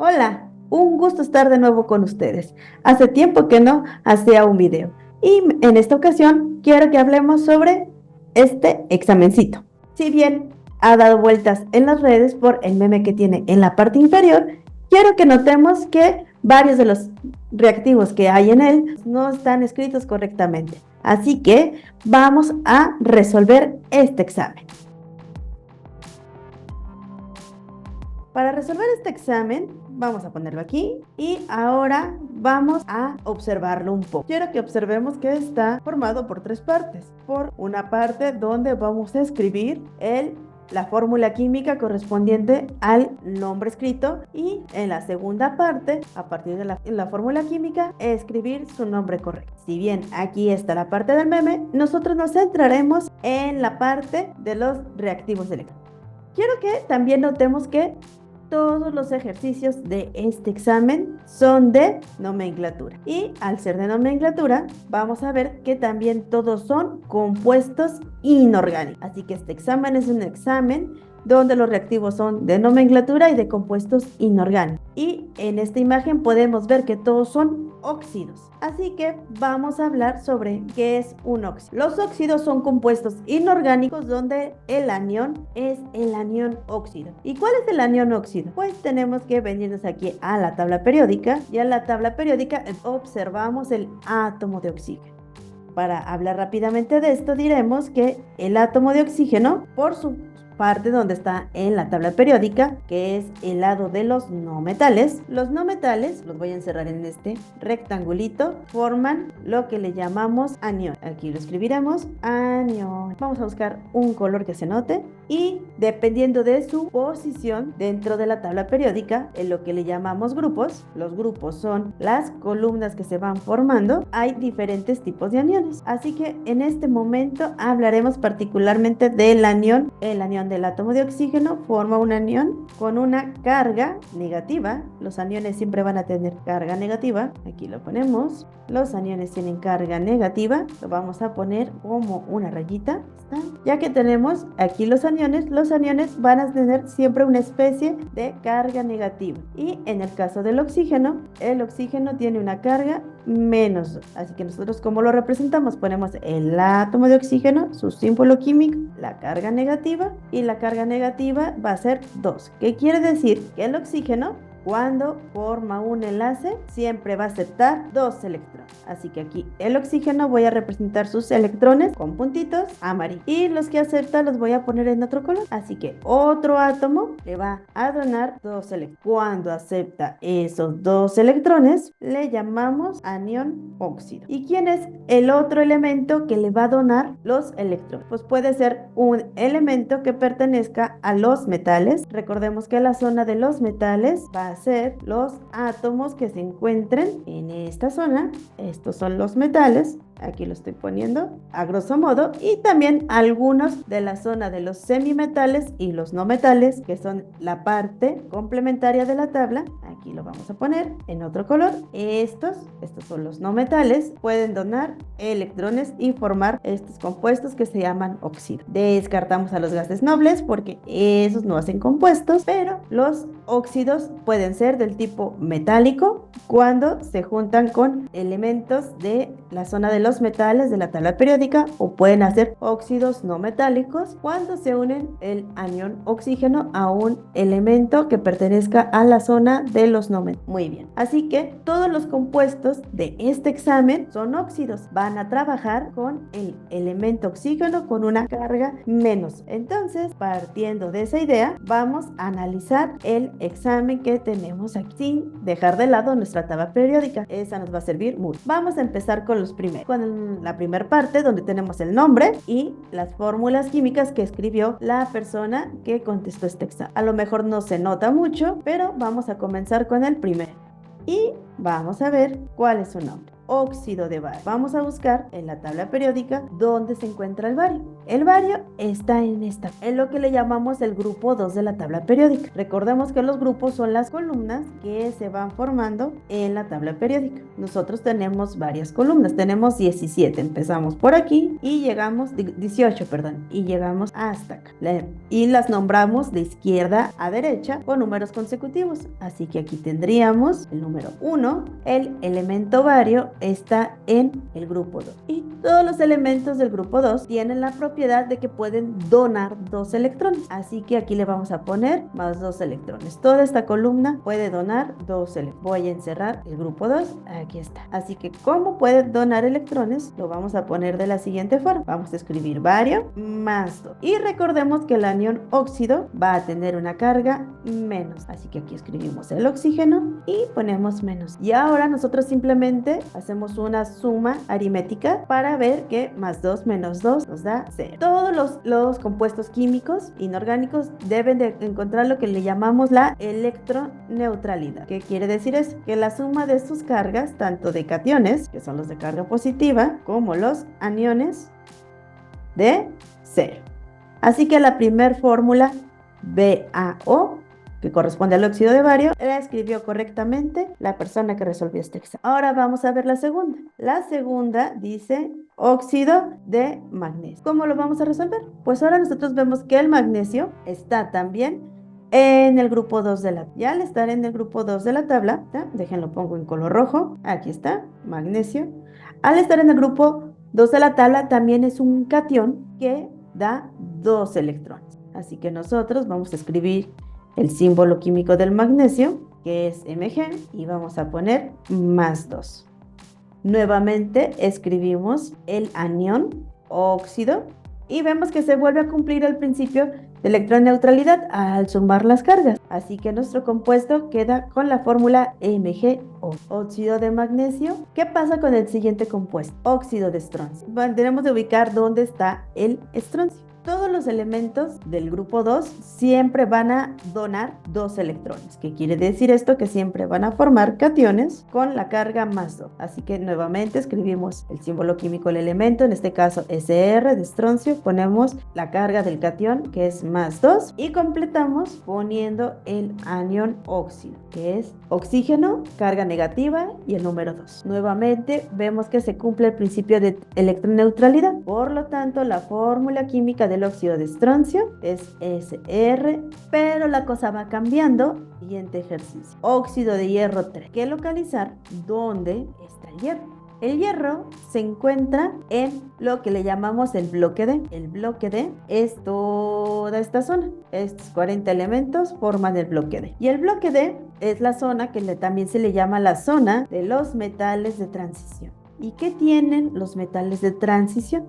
Hola, un gusto estar de nuevo con ustedes. Hace tiempo que no hacía un video y en esta ocasión quiero que hablemos sobre este examencito. Si bien ha dado vueltas en las redes por el meme que tiene en la parte inferior, quiero que notemos que varios de los reactivos que hay en él no están escritos correctamente. Así que vamos a resolver este examen. Para resolver este examen, vamos a ponerlo aquí y ahora vamos a observarlo un poco. Quiero que observemos que está formado por tres partes. Por una parte donde vamos a escribir la fórmula química correspondiente al nombre escrito y en la segunda parte, a partir de la fórmula química, escribir su nombre correcto. Si bien aquí está la parte del meme, nosotros nos centraremos en la parte de los reactivos electrónicos. Quiero que también notemos que todos los ejercicios de este examen son de nomenclatura. Y al ser de nomenclatura, vamos a ver que también todos son compuestos inorgánicos. Así que este examen es un examen donde los reactivos son de nomenclatura y de compuestos inorgánicos. Y en esta imagen podemos ver que todos son óxidos. Así que vamos a hablar sobre qué es un óxido. Los óxidos son compuestos inorgánicos donde el anión es el anión óxido. ¿Y cuál es el anión óxido? Pues tenemos que venirnos aquí a la tabla periódica y a la tabla periódica observamos el átomo de oxígeno. Para hablar rápidamente de esto diremos que el átomo de oxígeno, por su parte donde está en la tabla periódica, que es el lado de los no metales. Los no metales, los voy a encerrar en este rectangulito, forman lo que le llamamos anión. Aquí lo escribiremos, anión. Vamos a buscar un color que se note y dependiendo de su posición dentro de la tabla periódica, en lo que le llamamos grupos, los grupos son las columnas que se van formando, hay diferentes tipos de aniones. Así que en este momento hablaremos particularmente del anión. El anión del átomo de oxígeno forma un anión con una carga negativa. Los aniones siempre van a tener carga negativa. Aquí lo ponemos. Los aniones tienen carga negativa. Lo vamos a poner como una rayita. Ya que tenemos aquí los aniones van a tener siempre una especie de carga negativa. Y en el caso del oxígeno, el oxígeno tiene una carga menos. Así que nosotros, ¿cómo lo representamos? Ponemos el átomo de oxígeno, su símbolo químico, la carga negativa, y la carga negativa va a ser 2. ¿Qué quiere decir? Que el oxígeno, cuando forma un enlace, siempre va a aceptar 2 electrones. Así que aquí el oxígeno voy a representar sus electrones con puntitos amarillos. Y los que acepta los voy a poner en otro color. Así que otro átomo le va a donar 2 electrones. Cuando acepta esos 2 electrones, le llamamos anión óxido. ¿Y quién es el otro elemento que le va a donar los electrones? Pues puede ser un elemento que pertenezca a los metales. Recordemos que la zona de los metales va a ser los átomos que se encuentren en esta zona. Estos son los metales. Aquí lo estoy poniendo a grosso modo, y también algunos de la zona de los semimetales y los no metales, que son la parte complementaria de la tabla. Aquí lo vamos a poner en otro color. Estos son los no metales, pueden donar electrones y formar estos compuestos que se llaman óxidos. Descartamos a los gases nobles porque esos no hacen compuestos, pero los óxidos pueden ser del tipo metálico cuando se juntan con elementos de la zona de los metales de la tabla periódica, o pueden hacer óxidos no metálicos cuando se unen el anión oxígeno a un elemento que pertenezca a la zona de los no metales. Muy bien, así que todos los compuestos de este examen son óxidos, van a trabajar con el elemento oxígeno con una carga menos. Entonces, partiendo de esa idea, vamos a analizar el examen que tenemos aquí sin dejar de lado nuestra tabla periódica. Esa nos va a servir mucho. Vamos a empezar con los primeros, con la primera parte donde tenemos el nombre y las fórmulas químicas que escribió la persona que contestó este examen. A lo mejor no se nota mucho, pero vamos a comenzar con el primero y vamos a ver cuál es su nombre. óxido de bario. Vamos a buscar en la tabla periódica dónde se encuentra el bario. El bario está en lo que le llamamos el grupo 2 de la tabla periódica. Recordemos que los grupos son las columnas que se van formando en la tabla periódica. Nosotros tenemos varias columnas, tenemos 17, empezamos por aquí y llegamos, 18, perdón, y llegamos hasta acá. Y las nombramos de izquierda a derecha con números consecutivos. Así que aquí tendríamos el número 1, el elemento bario está en el grupo 2. Y todos los elementos del grupo 2 tienen la propiedad de que pueden donar 2 electrones. Así que aquí le vamos a poner más 2 electrones. Toda esta columna puede donar 2 electrones. Voy a encerrar el grupo 2. Aquí está. Así que como puede donar electrones, lo vamos a poner de la siguiente forma. Vamos a escribir bario más 2. Y recordemos que el anión óxido va a tener una carga menos. Así que aquí escribimos el oxígeno y ponemos menos. Y ahora nosotros simplemente hacemos una suma aritmética para ver que más 2 menos 2 nos da 0. Todos los compuestos químicos inorgánicos deben de encontrar lo que le llamamos la electroneutralidad. ¿Qué quiere decir eso? Que la suma de sus cargas, tanto de cationes, que son los de carga positiva, como los aniones, de 0. Así que la primera fórmula BaO, que corresponde al óxido de bario, la escribió correctamente la persona que resolvió este examen. Ahora vamos a ver la segunda. La segunda dice óxido de magnesio. ¿Cómo lo vamos a resolver? Pues ahora nosotros vemos que el magnesio está también en el grupo 2 de la tabla. Ya al estar en el grupo 2 de la tabla, déjenlo pongo en color rojo, aquí está, magnesio. Al estar en el grupo 2 de la tabla también es un catión que da 2 electrones. Así que nosotros vamos a escribir el símbolo químico del magnesio, que es Mg, y vamos a poner más 2. Nuevamente escribimos el anión óxido y vemos que se vuelve a cumplir el principio de electroneutralidad al sumar las cargas. Así que nuestro compuesto queda con la fórmula MgO, óxido de magnesio. ¿Qué pasa con el siguiente compuesto? Óxido de estroncio. Bueno, tenemos que ubicar dónde está el estroncio. Todos los elementos del grupo 2 siempre van a donar 2 electrones. ¿Qué quiere decir esto? Que siempre van a formar cationes con la carga más 2. Así que nuevamente escribimos el símbolo químico del elemento, en este caso Sr de estroncio, ponemos la carga del catión que es más 2 y completamos poniendo el anión óxido, que es oxígeno, carga negativa y el número 2. Nuevamente vemos que se cumple el principio de electroneutralidad. Por lo tanto, la fórmula química del óxido de estroncio es Sr, pero la cosa va cambiando. Siguiente ejercicio. Óxido de hierro 3. Hay que localizar dónde está el hierro. El hierro se encuentra en lo que le llamamos el bloque D. El bloque D es toda esta zona. Estos 40 elementos forman el bloque D. Y el bloque D es la zona que también se le llama la zona de los metales de transición. ¿Y qué tienen los metales de transición?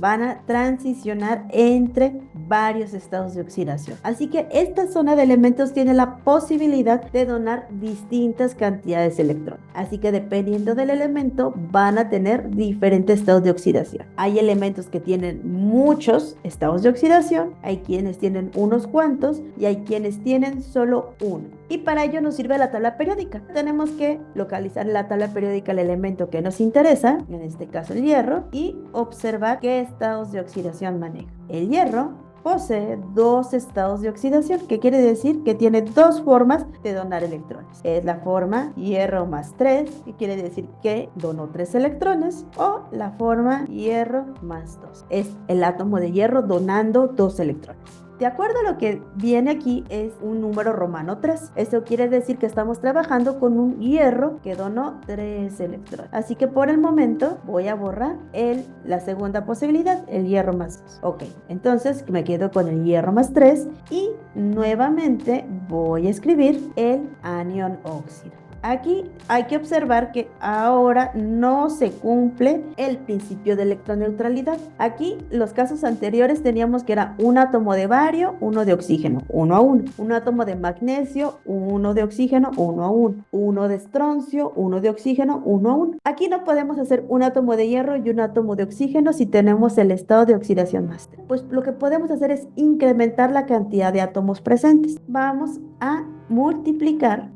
Van a transicionar entre varios estados de oxidación. Así que esta zona de elementos tiene la posibilidad de donar distintas cantidades de electrones. Así que dependiendo del elemento van a tener diferentes estados de oxidación. Hay elementos que tienen muchos estados de oxidación, hay quienes tienen unos cuantos y hay quienes tienen solo uno. Y para ello nos sirve la tabla periódica. Tenemos que localizar en la tabla periódica el elemento que nos interesa, en este caso el hierro, y observar qué estados de oxidación maneja. El hierro posee 2 estados de oxidación, que quiere decir que tiene 2 formas de donar electrones. Es la forma hierro más 3, que quiere decir que donó 3 electrones, o la forma hierro más 2. Es el átomo de hierro donando 2 electrones. De acuerdo a lo que viene aquí es un número romano 3. Eso quiere decir que estamos trabajando con un hierro que donó 3 electrones. Así que por el momento voy a borrar la segunda posibilidad, el hierro más 2. Ok, entonces me quedo con el hierro más 3 y nuevamente voy a escribir el anión óxido. Aquí hay que observar que ahora no se cumple el principio de electroneutralidad. Aquí los casos anteriores teníamos que era un átomo de bario, uno de oxígeno, 1 a 1. Un átomo de magnesio, 1 de oxígeno, 1 a 1. Uno de estroncio, 1 de oxígeno, 1 a 1. Aquí no podemos hacer un átomo de hierro y un átomo de oxígeno si tenemos el estado de oxidación más 3. Pues lo que podemos hacer es incrementar la cantidad de átomos presentes. Vamos a multiplicar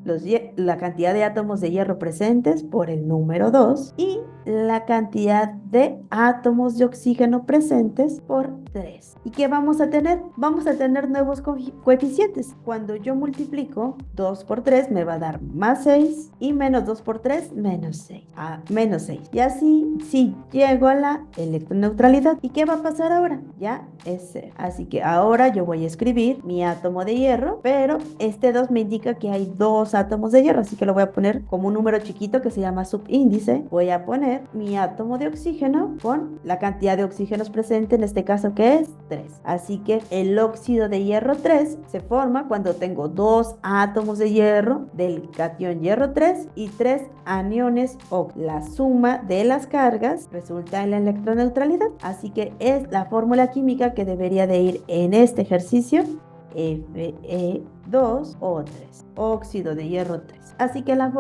la cantidad de átomos de hierro presentes por el número 2 y la cantidad de átomos de oxígeno presentes por 3. ¿Y qué vamos a tener? Vamos a tener nuevos coeficientes. Cuando yo multiplico 2 por 3 me va a dar más 6 y menos 2 por 3 menos 6. Menos 6. Y así, si llego a la electroneutralidad. ¿Y qué va a pasar ahora? Ya es 0. Así que ahora yo voy a escribir mi átomo de hierro, pero este 2 me indica que hay 2 átomos de hierro, así que lo voy a poner como un número chiquito que se llama subíndice. Voy a poner mi átomo de oxígeno con la cantidad de oxígenos presente, en este caso que es 3. Así que el óxido de hierro 3 se forma cuando tengo 2 átomos de hierro del catión hierro 3 y 3 aniones o la suma de las cargas resulta en la electroneutralidad. Así que es la fórmula química que debería de ir en este ejercicio: Fe2O3, óxido de hierro 3. Así que la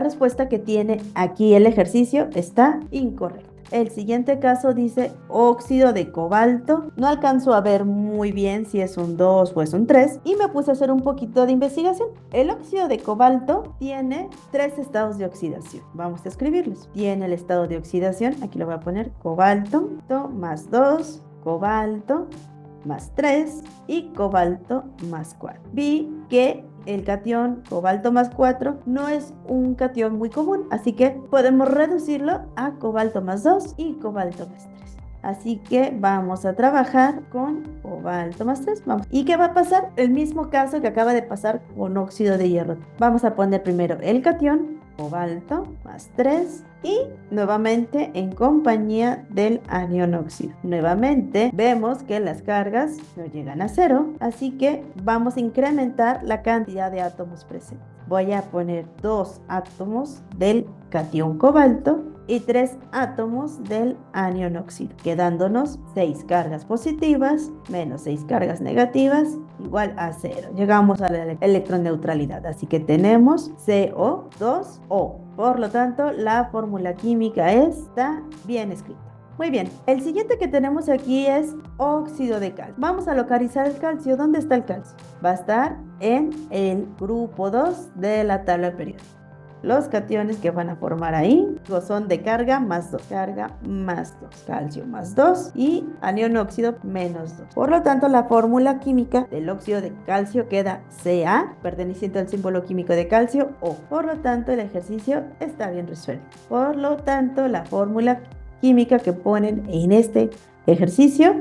respuesta que tiene aquí el ejercicio está incorrecta. El siguiente caso dice óxido de cobalto. No alcanzo a ver muy bien si es un 2 o es un 3 y me puse a hacer un poquito de investigación. El óxido de cobalto tiene 3 estados de oxidación. Vamos a escribirlos. Tiene el estado de oxidación, aquí lo voy a poner, cobalto más 2, cobalto más 3 y cobalto más 4. Vi que el catión cobalto más 4 no es un catión muy común, así que podemos reducirlo a cobalto más 2 y cobalto más 3. Así que vamos a trabajar con cobalto más 3. Vamos. ¿Y qué va a pasar? El mismo caso que acaba de pasar con óxido de hierro. Vamos a poner primero el catión, cobalto más 3, y nuevamente en compañía del anión óxido. Nuevamente vemos que las cargas no llegan a 0, así que vamos a incrementar la cantidad de átomos presentes. Voy a poner 2 átomos del catión cobalto y 3 átomos del anión óxido, quedándonos 6 cargas positivas menos 6 cargas negativas igual a 0. Llegamos a la electroneutralidad, así que tenemos CO2O. Por lo tanto, la fórmula química está bien escrita. Muy bien, el siguiente que tenemos aquí es óxido de calcio. Vamos a localizar el calcio. ¿Dónde está el calcio? Va a estar en el grupo 2 de la tabla periódica. Los cationes que van a formar ahí son de carga más 2, carga más 2, calcio más 2 y anión óxido menos 2. Por lo tanto, la fórmula química del óxido de calcio queda Ca, perteneciente al símbolo químico de calcio, O. Por lo tanto, el ejercicio está bien resuelto. Por lo tanto, la fórmula química que ponen en este ejercicio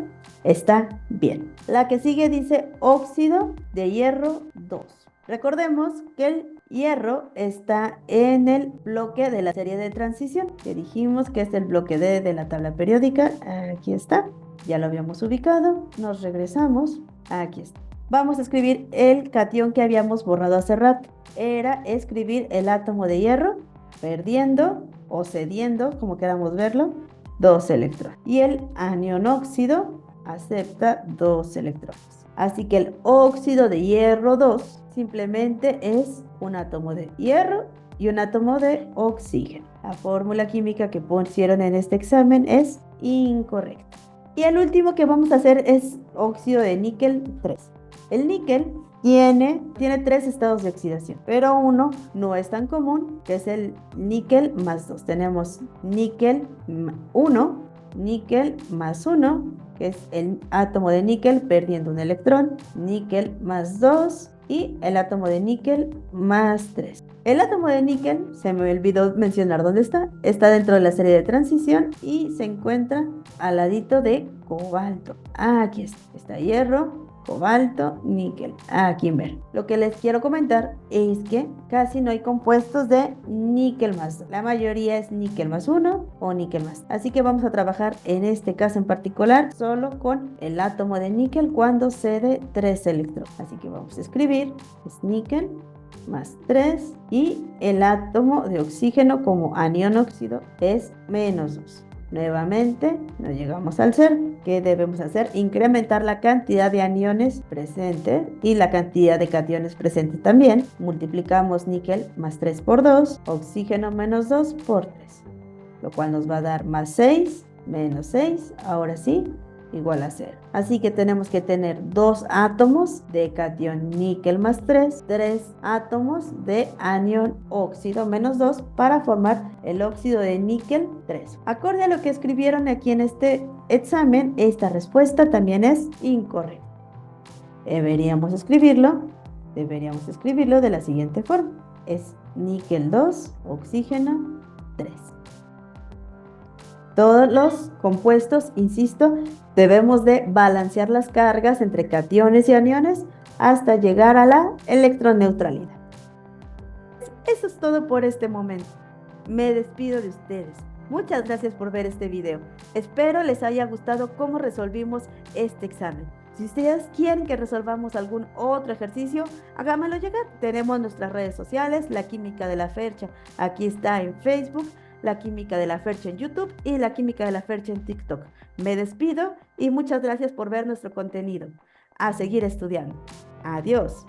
está bien. La que sigue dice óxido de hierro 2. Recordemos que el hierro está en el bloque de la serie de transición, que dijimos que es el bloque D de la tabla periódica. Aquí está, ya lo habíamos ubicado. Nos regresamos, aquí está. Vamos a escribir el catión que habíamos borrado hace rato. Era escribir el átomo de hierro perdiendo o cediendo, como queramos verlo, 2 electrones. Y el anión óxido acepta 2 electrones. Así que el óxido de hierro 2 simplemente es un átomo de hierro y un átomo de oxígeno. La fórmula química que pusieron en este examen es incorrecta. Y el último que vamos a hacer es óxido de níquel 3. El níquel tiene 3 estados de oxidación, pero uno no es tan común, que es el níquel más 2. Tenemos níquel 1, níquel más 1, que es el átomo de níquel perdiendo un electrón, níquel más 2 y el átomo de níquel más 3. El átomo de níquel, se me olvidó mencionar dónde está dentro de la serie de transición y se encuentra al ladito de cobalto. Aquí está hierro, cobalto, níquel. Aquí ven. Lo que les quiero comentar es que casi no hay compuestos de níquel más 2. La mayoría es níquel más 1 o níquel más. Así que vamos a trabajar en este caso en particular solo con el átomo de níquel cuando cede 3 electrones. Así que vamos a escribir, es níquel más 3 y el átomo de oxígeno como anión óxido es menos 2. Nuevamente, no llegamos al 0. ¿Qué debemos hacer? Incrementar la cantidad de aniones presentes y la cantidad de cationes presentes también. Multiplicamos níquel más 3 por 2, oxígeno menos 2 por 3, lo cual nos va a dar más 6, menos 6, ahora sí, igual a 0. Así que tenemos que tener 2 átomos de catión níquel más 3 átomos de anión óxido menos 2 para formar el óxido de níquel 3. Acorde a lo que escribieron aquí en este examen, esta respuesta también es incorrecta. Deberíamos escribirlo de la siguiente forma. Es níquel 2, oxígeno 3. Todos los compuestos, insisto, debemos de balancear las cargas entre cationes y aniones hasta llegar a la electroneutralidad. Eso es todo por este momento. Me despido de ustedes. Muchas gracias por ver este video. Espero les haya gustado cómo resolvimos este examen. Si ustedes quieren que resolvamos algún otro ejercicio, háganmelo llegar. Tenemos nuestras redes sociales, La Química de la Fercha. Aquí está en Facebook, La Química de la Fercha en YouTube y La Química de la Fercha en TikTok. Me despido y muchas gracias por ver nuestro contenido. A seguir estudiando. Adiós.